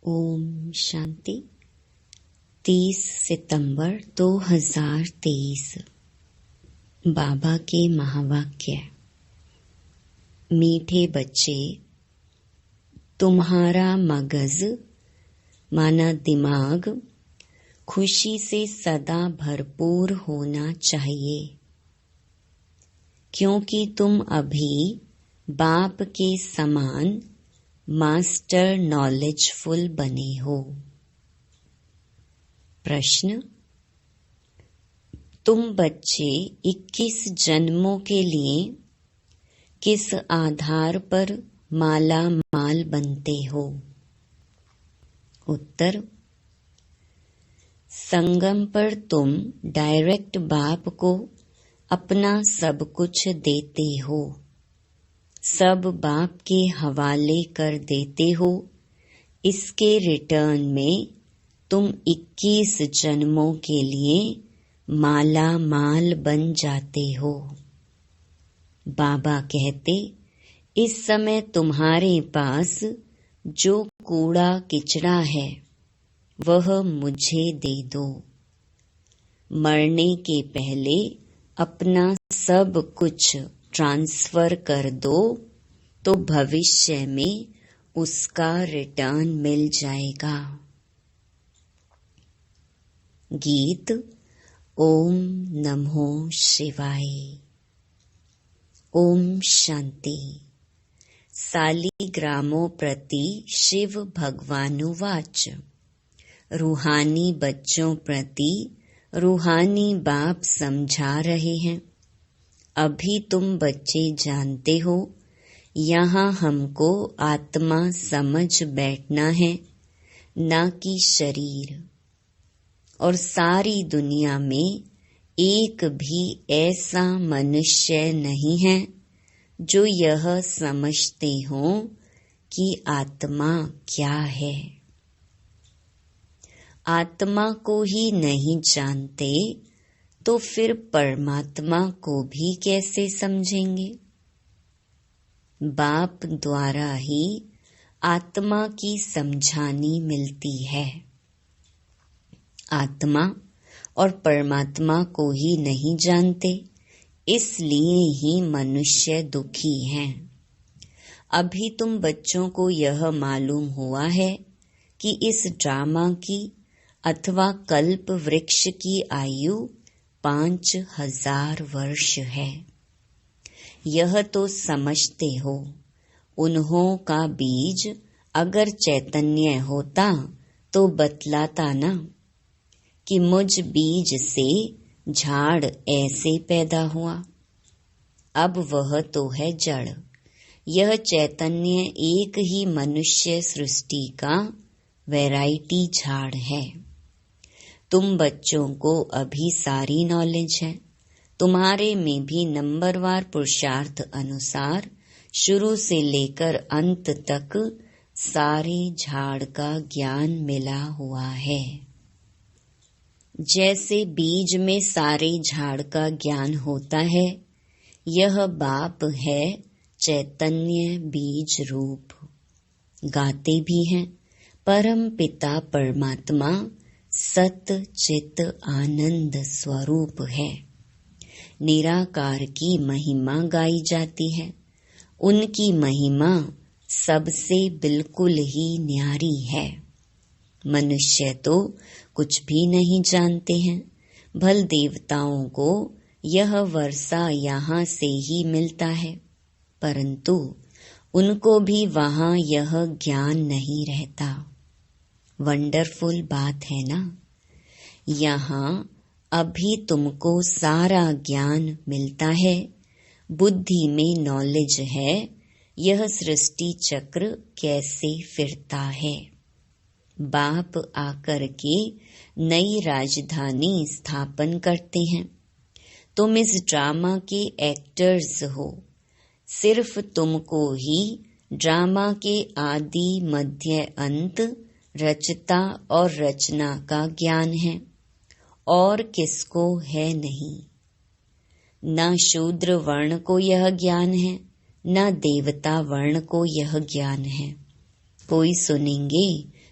ओम शांति। 30 सितंबर 2023। बाबा के महावाक्य। मीठे बच्चे, तुम्हारा मगज माना दिमाग खुशी से सदा भरपूर होना चाहिए, क्योंकि तुम अभी बाप के समान मास्टर नॉलेजफुल बने हो। प्रश्न: तुम बच्चे 21 जन्मों के लिए किस आधार पर माला माल बनते हो? उत्तर: संगम पर तुम डायरेक्ट बाप को अपना सब कुछ देते हो, सब बाप के हवाले कर देते हो। इसके रिटर्न में तुम 21 जन्मों के लिए माला माल बन जाते हो। बाबा कहते, इस समय तुम्हारे पास जो कूड़ा किचड़ा है वह मुझे दे दो। मरने के पहले अपना सब कुछ ट्रांसफर कर दो तो भविष्य में उसका रिटर्न मिल जाएगा। गीत। ओम नमो शिवाय। ओम शांति। सालिग्रामों प्रति शिव भगवानुवाच। रूहानी बच्चों प्रति रूहानी बाप समझा रहे हैं। अभी तुम बच्चे जानते हो, यहाँ हमको आत्मा समझ बैठना है, ना कि शरीर। और सारी दुनिया में एक भी ऐसा मनुष्य नहीं है जो यह समझते हो कि आत्मा क्या है। आत्मा को ही नहीं जानते तो फिर परमात्मा को भी कैसे समझेंगे? बाप द्वारा ही आत्मा की समझानी मिलती है। आत्मा और परमात्मा को ही नहीं जानते, इसलिए ही मनुष्य दुखी हैं। अभी तुम बच्चों को यह मालूम हुआ है कि इस ड्रामा की अथवा कल्प वृक्ष की आयु 5000 वर्ष है। यह तो समझते हो। उन्हों का बीज अगर चैतन्य होता तो बतलाता ना कि मुझ बीज से झाड़ ऐसे पैदा हुआ। अब वह तो है जड़। यह चैतन्य एक ही मनुष्य सृष्टि का वैरायटी झाड़ है। तुम बच्चों को अभी सारी नॉलेज है। तुम्हारे में भी नंबरवार पुरुषार्थ अनुसार शुरू से लेकर अंत तक सारे झाड़ का ज्ञान मिला हुआ है। जैसे बीज में सारे झाड़ का ज्ञान होता है, यह बाप है चैतन्य बीज रूप। गाते भी हैं, परम पिता परमात्मा सत चित आनंद स्वरूप है। निराकार की महिमा गाई जाती है। उनकी महिमा सबसे बिल्कुल ही न्यारी है। मनुष्य तो कुछ भी नहीं जानते हैं। भल देवताओं को यह वर्षा यहाँ से ही मिलता है, परंतु उनको भी वहाँ यह ज्ञान नहीं रहता। वंडरफुल बात है ना। यहाँ अभी तुमको सारा ज्ञान मिलता है। बुद्धि में नॉलेज है यह सृष्टि चक्र कैसे फिरता है। बाप आकर के नई राजधानी स्थापन करते हैं। तुम इस ड्रामा के एक्टर्स हो। सिर्फ तुमको ही ड्रामा के आदि मध्य अंत रचता और रचना का ज्ञान है, और किसको है नहीं। न शूद्र वर्ण को यह ज्ञान है, न देवता वर्ण को यह ज्ञान है। कोई सुनेंगे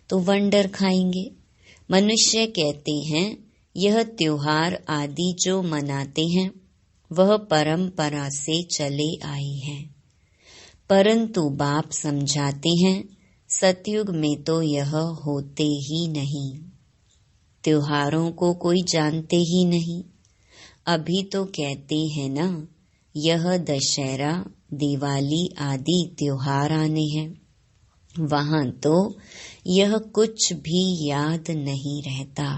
तो वंडर खाएंगे। मनुष्य कहते हैं यह त्योहार आदि जो मनाते हैं वह परंपरा से चले आए हैं, परंतु बाप समझाते हैं सतयुग में तो यह होते ही नहीं। त्योहारों को कोई जानते ही नहीं। अभी तो कहते हैं ना, यह दशहरा दिवाली आदि त्योहार आने हैं, वहां तो यह कुछ भी याद नहीं रहता।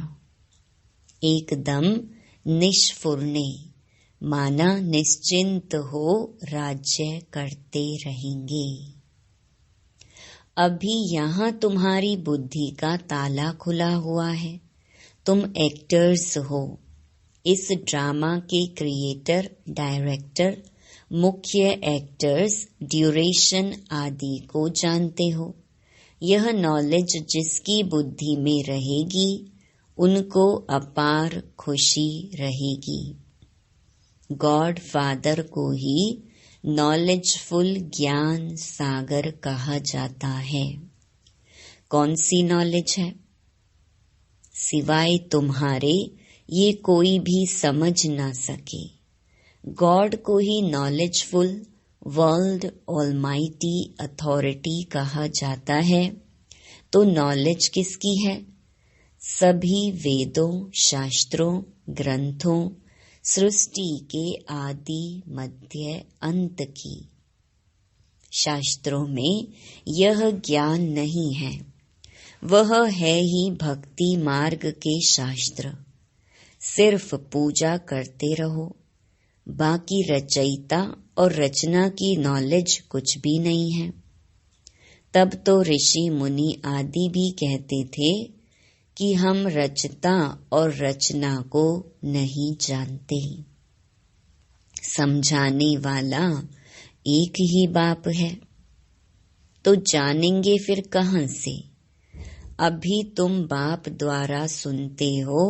एकदम निष्फुरने, माना निश्चिंत हो राज्य करते रहेंगे। अभी यहाँ तुम्हारी बुद्धि का ताला खुला हुआ है। तुम एक्टर्स हो। इस ड्रामा के क्रिएटर, डायरेक्टर, मुख्य एक्टर्स, ड्यूरेशन आदि को जानते हो। यह नॉलेज जिसकी बुद्धि में रहेगी उनको अपार खुशी रहेगी। गॉड फादर को ही नॉलेजफुल ज्ञान सागर कहा जाता है। कौन सी नॉलेज है? सिवाय तुम्हारे ये कोई भी समझ ना सके। गॉड को ही नॉलेजफुल वर्ल्ड ऑलमाइटी अथॉरिटी कहा जाता है। तो नॉलेज किसकी है? सभी वेदों, शास्त्रों, ग्रंथों, सृष्टि के आदि मध्य अंत की। शास्त्रों में यह ज्ञान नहीं है, वह है ही भक्ति मार्ग के शास्त्र। सिर्फ पूजा करते रहो, बाकी रचयिता और रचना की नॉलेज कुछ भी नहीं है। तब तो ऋषि मुनि आदि भी कहते थे कि हम रचता और रचना को नहीं जानते। समझाने वाला एक ही बाप है, तो जानेंगे फिर कहाँ से? अभी तुम बाप द्वारा सुनते हो,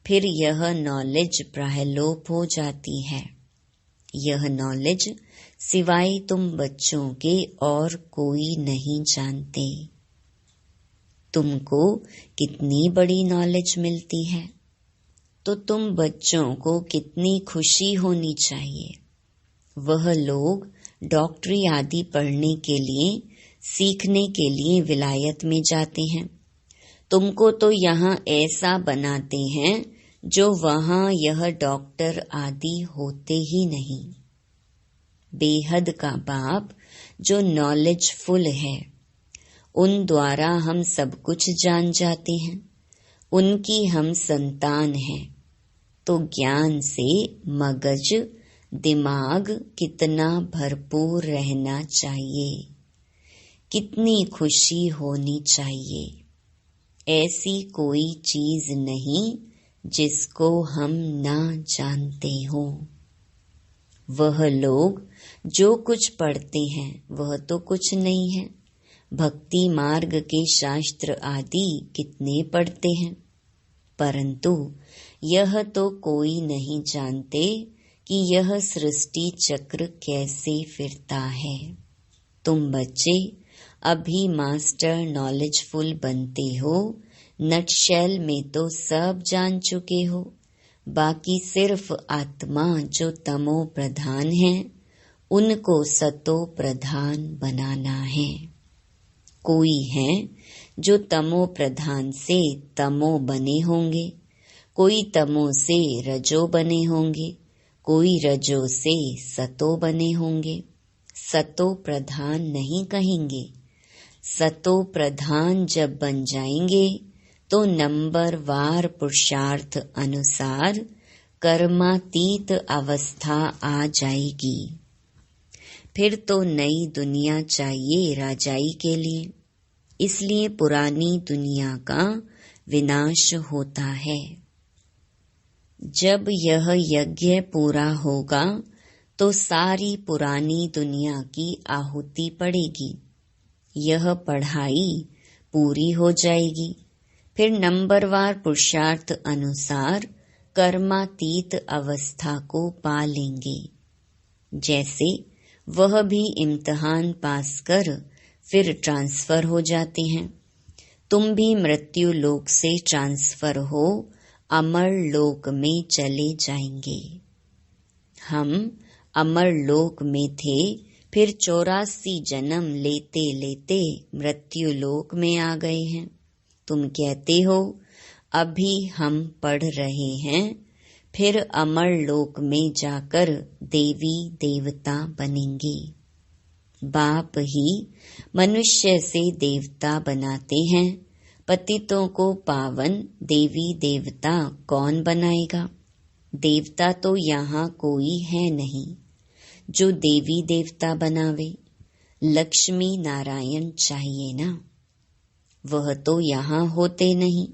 फिर यह नॉलेज प्रहलोप हो जाती है। यह नॉलेज सिवाय तुम बच्चों के और कोई नहीं जानते। तुमको कितनी बड़ी नॉलेज मिलती है, तो तुम बच्चों को कितनी खुशी होनी चाहिए। वह लोग डॉक्टरी आदि पढ़ने के लिए, सीखने के लिए विलायत में जाते हैं। तुमको तो यहाँ ऐसा बनाते हैं जो वहाँ यह डॉक्टर आदि होते ही नहीं। बेहद का बाप जो नॉलेजफुल है, उन द्वारा हम सब कुछ जान जाते हैं। उनकी हम संतान हैं, तो ज्ञान से मगज, दिमाग कितना भरपूर रहना चाहिए, कितनी खुशी होनी चाहिए। ऐसी कोई चीज नहीं जिसको हम ना जानते हो। वह लोग जो कुछ पढ़ते हैं वह तो कुछ नहीं है। भक्ति मार्ग के शास्त्र आदि कितने पढ़ते हैं, परंतु यह तो कोई नहीं जानते कि यह सृष्टि चक्र कैसे फिरता है। तुम बच्चे अभी मास्टर नॉलेजफुल बनते हो। नटशेल में तो सब जान चुके हो, बाकी सिर्फ आत्मा जो तमो प्रधान है उनको सतो प्रधान बनाना है। कोई है जो तमो प्रधान से तमो बने होंगे, कोई तमो से रजो बने होंगे, कोई रजो से सतो बने होंगे। सतो प्रधान नहीं कहेंगे। सतो प्रधान जब बन जाएंगे तो नंबर वार पुरुषार्थ अनुसार कर्मातीत अवस्था आ जाएगी। फिर तो नई दुनिया चाहिए राजाई के लिए, इसलिए पुरानी दुनिया का विनाश होता है। जब यह यज्ञ पूरा होगा तो सारी पुरानी दुनिया की आहुति पड़ेगी। यह पढ़ाई पूरी हो जाएगी। फिर नंबरवार पुरुषार्थ अनुसार कर्मातीत अवस्था को पा लेंगे। जैसे वह भी इम्तिहान पास कर फिर ट्रांसफर हो जाते हैं, तुम भी मृत्यु लोक से ट्रांसफर हो अमर लोक में चले जाएंगे। हम अमर लोक में थे, फिर 84 जन्म लेते लेते मृत्यु लोक में आ गए हैं। तुम कहते हो अभी हम पढ़ रहे हैं, फिर अमर लोक में जाकर देवी देवता बनेंगे। बाप ही मनुष्य से देवता बनाते हैं। पतितों को पावन देवी देवता कौन बनाएगा? देवता तो यहाँ कोई है नहीं जो देवी देवता बनावे। लक्ष्मी नारायण चाहिए ना, वह तो यहाँ होते नहीं।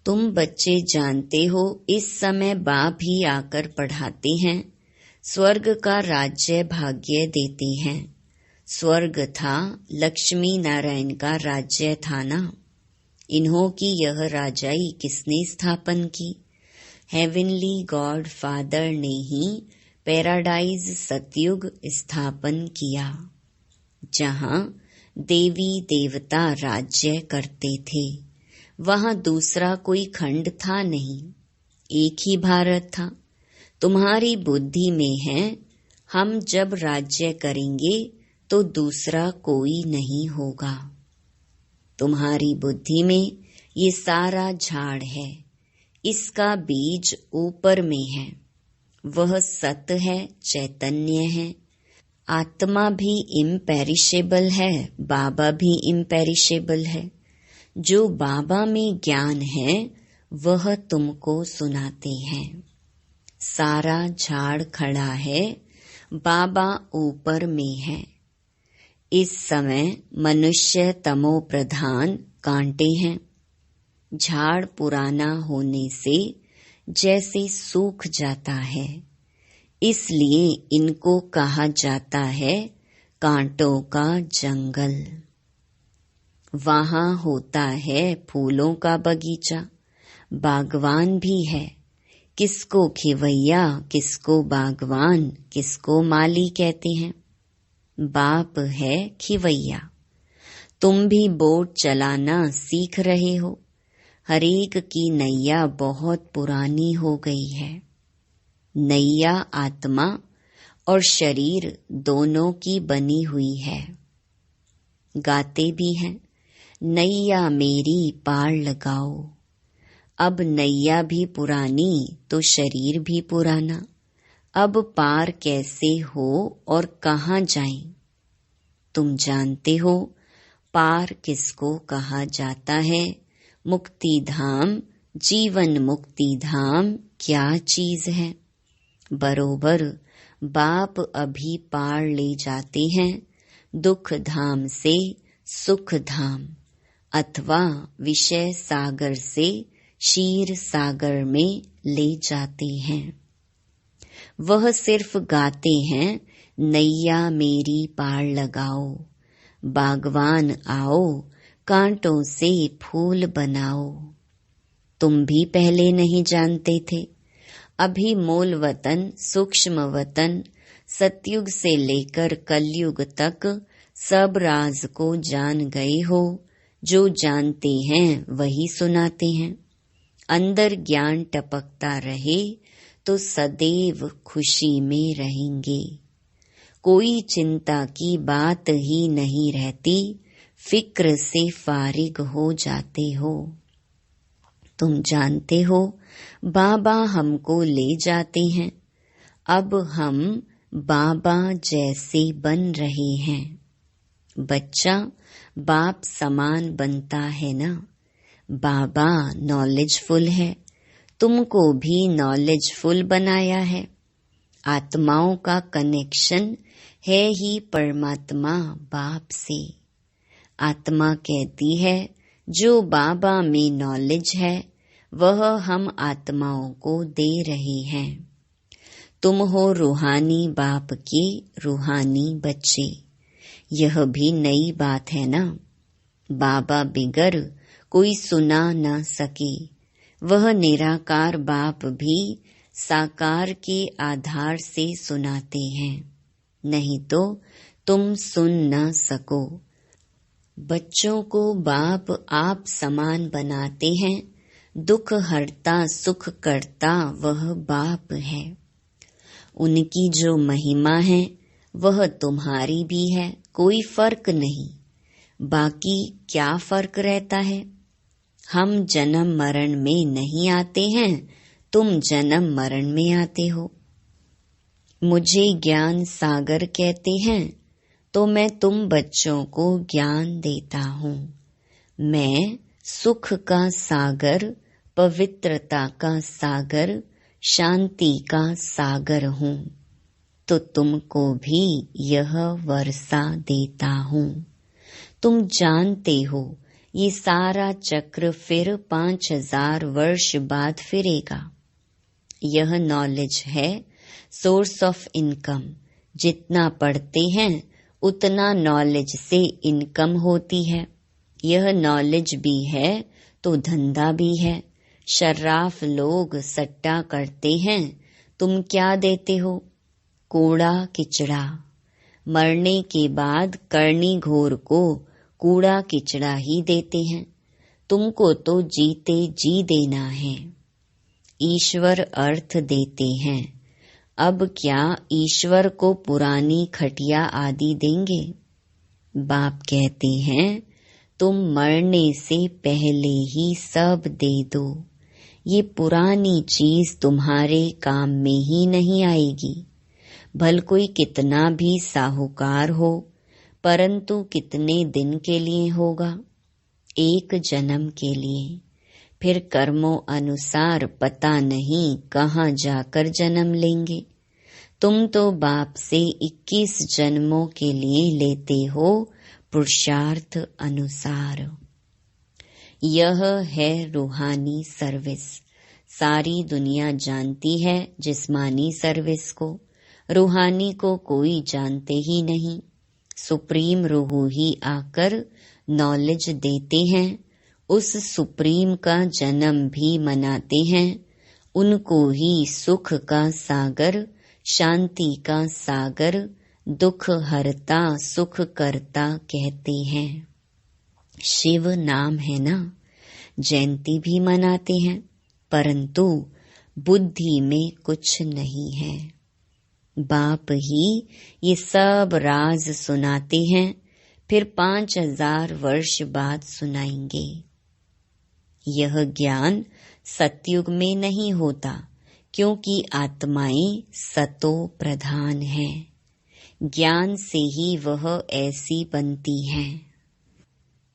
तुम बच्चे जानते हो इस समय बाप ही आकर पढ़ाते हैं, स्वर्ग का राज्य भाग्य देते हैं। स्वर्ग था, लक्ष्मी नारायण का राज्य था ना। इन्हों की यह राजाई किसने स्थापन की? हेवनली गॉड फादर ने ही पैराडाइज सतयुग स्थापन किया, जहाँ देवी देवता राज्य करते थे। वहाँ दूसरा कोई खंड था नहीं, एक ही भारत था। तुम्हारी बुद्धि में है हम जब राज्य करेंगे तो दूसरा कोई नहीं होगा। तुम्हारी बुद्धि में ये सारा झाड़ है, इसका बीज ऊपर में है। वह सत्य है, चैतन्य है। आत्मा भी इम्पेरिशेबल है, बाबा भी इम्पेरिशेबल है। जो बाबा में ज्ञान है वह तुमको सुनाते हैं। सारा झाड़ खड़ा है, बाबा ऊपर में है। इस समय मनुष्य तमो प्रधान कांटे हैं। झाड़ पुराना होने से जैसे सूख जाता है, इसलिए इनको कहा जाता है कांटों का जंगल। वहाँ होता है फूलों का बगीचा, बागवान भी है। किसको खिवैया, किसको बागवान, किसको माली कहते हैं। बाप है खिवैया। तुम भी बोट चलाना सीख रहे हो। हरेक की नैया बहुत पुरानी हो गई है। नैया आत्मा और शरीर दोनों की बनी हुई है। गाते भी हैं, नैया मेरी पार लगाओ। अब नैया भी पुरानी तो शरीर भी पुराना। अब पार कैसे हो और कहाँ जाएं? तुम जानते हो पार किसको कहा जाता है। मुक्ति धाम, जीवन मुक्ति धाम क्या चीज है? बरोबर बाप अभी पार ले जाते हैं दुख धाम से सुख धाम, अथवा विषय सागर से क्षीर सागर में ले जाते हैं। वह सिर्फ गाते हैं, नैया मेरी पार लगाओ। बागवान आओ, कांटों से फूल बनाओ। तुम भी पहले नहीं जानते थे। अभी मूल वतन, सूक्ष्म वतन, सतयुग से लेकर कलयुग तक सब राज को जान गए हो। जो जानते हैं वही सुनाते हैं। अंदर ज्ञान टपकता रहे तो सदैव खुशी में रहेंगे। कोई चिंता की बात ही नहीं रहती, फिक्र से फारिग हो जाते हो। तुम जानते हो बाबा हमको ले जाते हैं। अब हम बाबा जैसे बन रहे हैं। बच्चा बाप समान बनता है ना। बाबा नॉलेजफुल है, तुमको भी नॉलेजफुल बनाया है। आत्माओं का कनेक्शन है ही परमात्मा बाप से। आत्मा कहती है जो बाबा में नॉलेज है वह हम आत्माओं को दे रहे हैं। तुम हो रूहानी बाप के रूहानी बच्चे। यह भी नई बात है ना। बाबा बिगर कोई सुना न सके। वह निराकार बाप भी साकार के आधार से सुनाते हैं, नहीं तो तुम सुन न सको। बच्चों को बाप आप समान बनाते हैं। दुख हरता सुख करता वह बाप है। उनकी जो महिमा है वह तुम्हारी भी है, कोई फर्क नहीं। बाकी क्या फर्क रहता है? हम जन्म मरण में नहीं आते हैं, तुम जन्म मरण में आते हो। मुझे ज्ञान सागर कहते हैं, तो मैं तुम बच्चों को ज्ञान देता हूँ। मैं सुख का सागर, पवित्रता का सागर, शांति का सागर हूँ, तो तुमको भी यह वर्षा देता हूँ। तुम जानते हो ये सारा चक्र फिर 5000 वर्ष बाद फिरेगा। यह नॉलेज है सोर्स ऑफ इनकम। जितना पढ़ते हैं उतना नॉलेज से इनकम होती है। यह नॉलेज भी है तो धंधा भी है। शर्राफ लोग सट्टा करते हैं, तुम क्या देते हो? कूड़ा किचड़ा। मरने के बाद करनी घोर को कूड़ा किचड़ा ही देते हैं। तुमको तो जीते जी देना है। ईश्वर अर्थ देते हैं। अब क्या ईश्वर को पुरानी खटिया आदि देंगे? बाप कहते हैं तुम मरने से पहले ही सब दे दो। ये पुरानी चीज तुम्हारे काम में ही नहीं आएगी। भल कोई कितना भी साहूकार हो, परंतु कितने दिन के लिए होगा? एक जन्म के लिए। फिर कर्मों अनुसार पता नहीं कहाँ जाकर जन्म लेंगे। तुम तो बाप से 21 जन्मों के लिए लेते हो पुरुषार्थ अनुसार। यह है रूहानी सर्विस। सारी दुनिया जानती है जिस्मानी सर्विस को, रूहानी को कोई जानते ही नहीं। सुप्रीम रूह ही आकर नॉलेज देते हैं, उस सुप्रीम का जन्म भी मनाते हैं। उनको ही सुख का सागर, शांति का सागर, दुख हरता सुख करता कहते हैं। शिव नाम है ना, जयंती भी मनाते हैं, परंतु बुद्धि में कुछ नहीं है। बाप ही ये सब राज सुनाते हैं, फिर 5000 वर्ष बाद सुनाएंगे। यह ज्ञान सतयुग में नहीं होता, क्योंकि आत्माएं सतो प्रधान हैं। ज्ञान से ही वह ऐसी बनती हैं।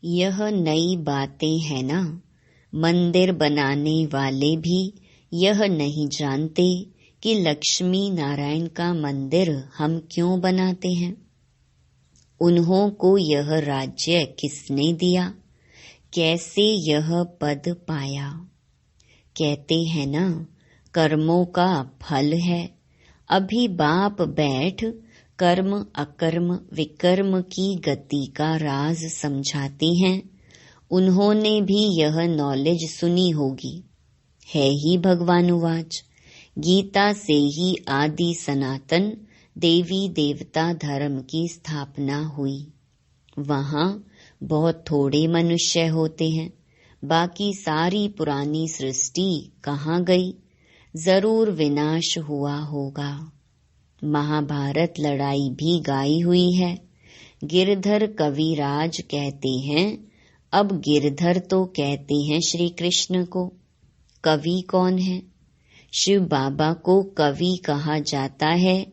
यह नई बातें है ना। मंदिर बनाने वाले भी यह नहीं जानते कि लक्ष्मी नारायण का मंदिर हम क्यों बनाते हैं। उन्हों को यह राज्य किसने दिया, कैसे यह पद पाया? कहते हैं ना कर्मों का फल है। अभी बाप बैठ कर्म अकर्म विकर्म की गति का राज समझाते हैं। उन्होंने भी यह नॉलेज सुनी होगी। है ही भगवानुवाच। गीता से ही आदि सनातन देवी देवता धर्म की स्थापना हुई। वहाँ बहुत थोड़े मनुष्य होते हैं, बाकी सारी पुरानी सृष्टि कहाँ गई? जरूर विनाश हुआ होगा। महाभारत लड़ाई भी गाई हुई है। गिरधर कविराज कहते हैं, अब गिरधर तो कहते हैं श्री कृष्ण को। कवि कौन है? शिव बाबा को कवि कहा जाता है।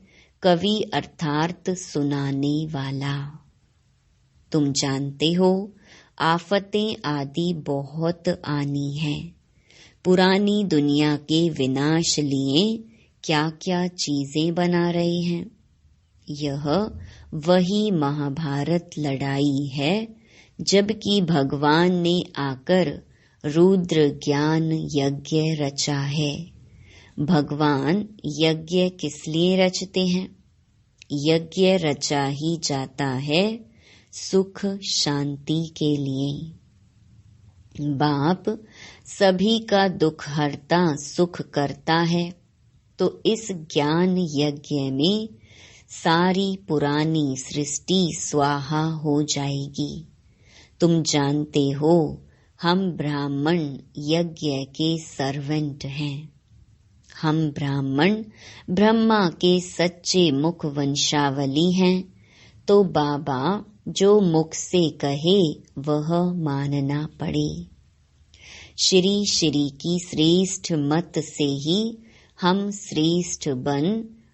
कवि अर्थात सुनाने वाला। तुम जानते हो आफतें आदि बहुत आनी है। पुरानी दुनिया के विनाश लिए क्या क्या चीजें बना रहे हैं। यह वही महाभारत लड़ाई है, जबकि भगवान ने आकर रुद्र ज्ञान यज्ञ रचा है। भगवान यज्ञ किस लिए रचते हैं? यज्ञ रचा ही जाता है सुख शांति के लिए। बाप सभी का दुख हरता सुख करता है, तो इस ज्ञान यज्ञ में सारी पुरानी सृष्टि स्वाहा हो जाएगी। तुम जानते हो हम ब्राह्मण यज्ञ के सर्वेंट हैं। हम ब्राह्मण ब्रह्मा के सच्चे मुख वंशावली हैं, तो बाबा जो मुख से कहे वह मानना पड़े। श्री श्री की श्रेष्ठ मत से ही हम श्रेष्ठ बन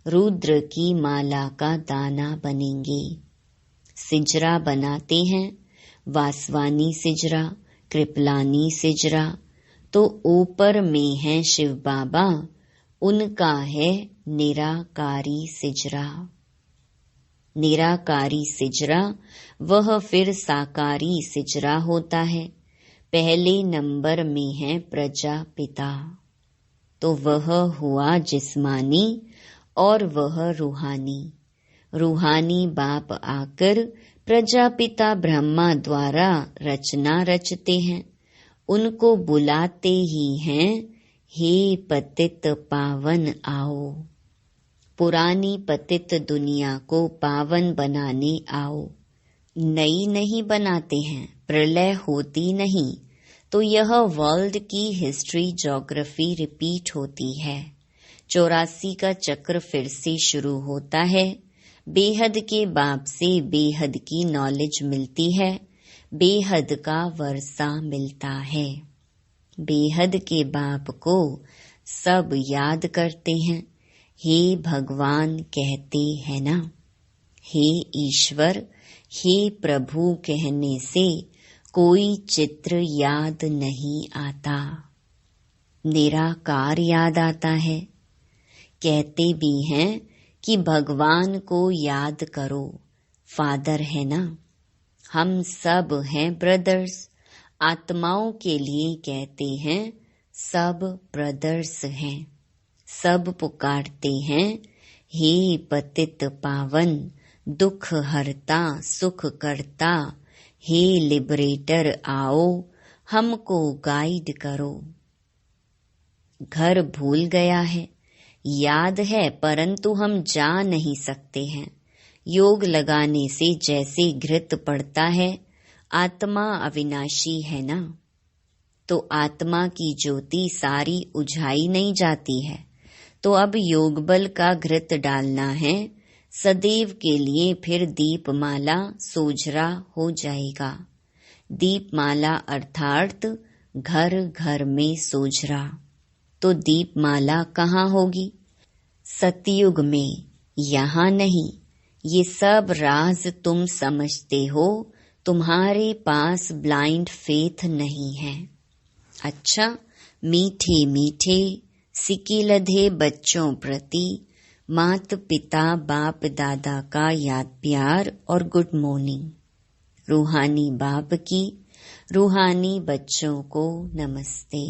रुद्र की माला का दाना बनेंगे। सिजरा बनाते हैं, वासवानी सिजरा, कृपलानी सिजरा, तो ऊपर में है शिव बाबा, उनका है निराकारी सिजरा। निराकारी सिजरा वह फिर साकारी सिजरा होता है। पहले नंबर में है प्रजापिता, तो वह हुआ जिस्मानी और वह रूहानी। रूहानी बाप आकर प्रजापिता ब्रह्मा द्वारा रचना रचते हैं, उनको बुलाते ही हैं, हे पतित पावन आओ। पुरानी पतित दुनिया को पावन बनाने आओ। नई नहीं बनाते हैं, प्रलय होती नहीं, तो यह वर्ल्ड की हिस्ट्री ज्योग्राफी रिपीट होती है। 84 का चक्र फिर से शुरू होता है। बेहद के बाप से बेहद की नॉलेज मिलती है, बेहद का वर्षा मिलता है। बेहद के बाप को सब याद करते हैं, हे भगवान कहते हैं ना, हे ईश्वर, हे प्रभु कहने से कोई चित्र याद नहीं आता, निराकार याद आता है। कहते भी हैं कि भगवान को याद करो, फादर है ना। हम सब हैं ब्रदर्स, आत्माओं के लिए कहते हैं सब ब्रदर्स हैं। सब पुकारते हैं, हे पतित पावन, दुख हरता सुख करता, हे लिबरेटर आओ, हमको गाइड करो। घर भूल गया है, याद है परंतु हम जा नहीं सकते हैं। योग लगाने से जैसे घृत पड़ता है, आत्मा अविनाशी है ना, तो आत्मा की ज्योति सारी उझाई नहीं जाती है। तो अब योग बल का घृत डालना है, सदैव के लिए फिर दीपमाला सोझरा हो जाएगा। दीपमाला अर्थात घर घर में सोझरा। तो दीपमाला कहाँ होगी? सतयुग में, यहाँ नहीं। ये सब राज तुम समझते हो, तुम्हारे पास ब्लाइंड फेथ नहीं है। अच्छा, मीठे मीठे सिक्के लधे बच्चों प्रति मात पिता बाप दादा का याद प्यार और गुड मॉर्निंग। रूहानी बाप की रूहानी बच्चों को नमस्ते।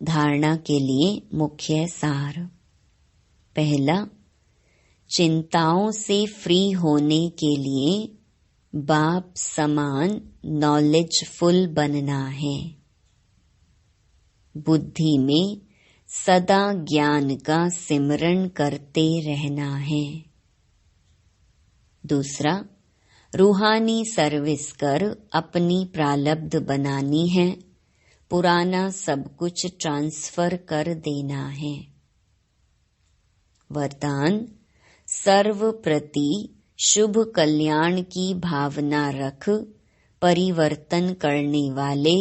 धारणा के लिए मुख्य सार। पहला, चिंताओं से फ्री होने के लिए बाप समान नॉलेजफुल बनना है। बुद्धि में सदा ज्ञान का सिमरण करते रहना है। दूसरा, रूहानी सर्विस कर अपनी प्रालब्ध बनानी है, पुराना सब कुछ ट्रांसफर कर देना है। वरदान, सर्व प्रति शुभ कल्याण की भावना रख परिवर्तन करने वाले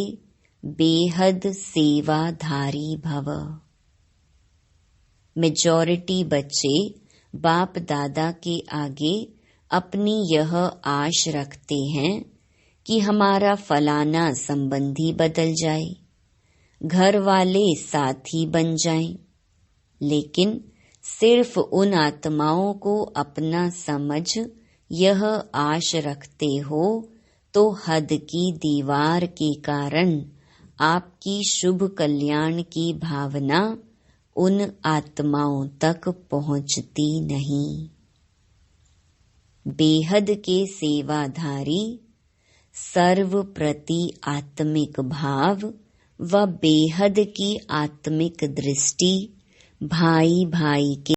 बेहद सेवाधारी भव। मेजॉरिटी बच्चे बाप दादा के आगे अपनी यह आश रखते हैं कि हमारा फलाना संबंधी बदल जाए, घर वाले साथी बन जाएं, लेकिन सिर्फ उन आत्माओं को अपना समझ यह आश रखते हो तो हद की दीवार के कारण आपकी शुभ कल्याण की भावना उन आत्माओं तक पहुंचती नहीं। बेहद के सेवाधारी सर्व प्रति आत्मिक भाव व बेहद की आत्मिक दृष्टि भाई भाई के